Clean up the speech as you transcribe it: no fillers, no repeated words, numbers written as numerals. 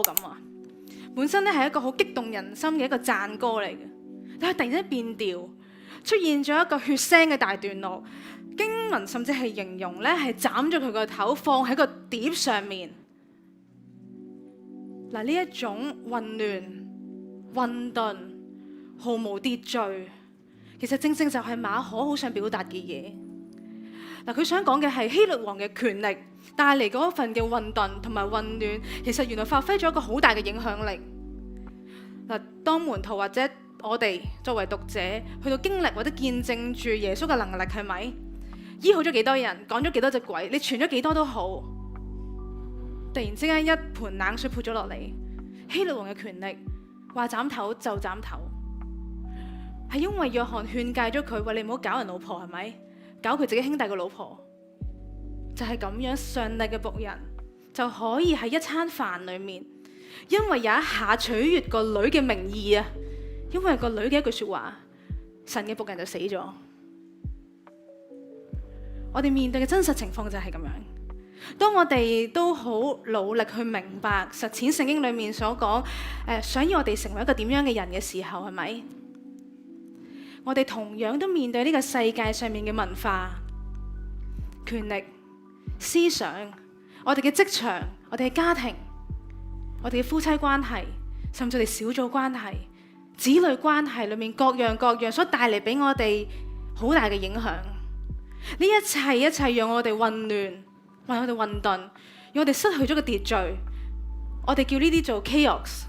咁啊！本身咧係一個好激動人心嘅一個讚歌嚟嘅，但係突然間變調，出現咗一個血腥嘅大段落。經文甚至係形容咧係斬咗佢個頭，放喺個碟上面。嗱，呢一種混亂、混沌、毫無秩序，其實正正就係馬可好想表達嘅嘢。嗱，佢想講嘅係希律王嘅權力帶嚟嗰份嘅混沌同埋混亂，其實原來發揮咗一個好大嘅影響力。嗱，當門徒或者我哋作為讀者去到經歷或者見證住耶穌嘅能力，係咪醫好咗幾多人，趕咗幾多隻鬼，你傳咗幾多都好，突然之間一盆冷水潑咗落嚟，希律王嘅權力話斬頭就斬頭，係因為約翰勸誡咗佢，話你唔好搞人老婆，係咪？搞佢自己兄弟嘅老婆，就係咁樣，上帝嘅僕人就可以喺一餐飯裏面，因為有一下取悅個女嘅名義啊，因為個女嘅一句說話，神嘅僕人就死咗。我哋面對嘅真實情況就係咁樣。當我哋都好努力去明白實踐聖經裏面所講，想要我哋成為一個點樣嘅人嘅時候，係咪？我哋同樣都面對呢個世界上面嘅文化、權力、思想，我哋嘅職場、我哋嘅家庭、我哋嘅夫妻關係，甚至我哋小組關係、子女關係裏面各樣所帶嚟俾我哋好大嘅影響。呢一切讓我哋混亂，讓我哋混沌，讓我哋失去咗個秩序。我哋叫呢啲做 chaos。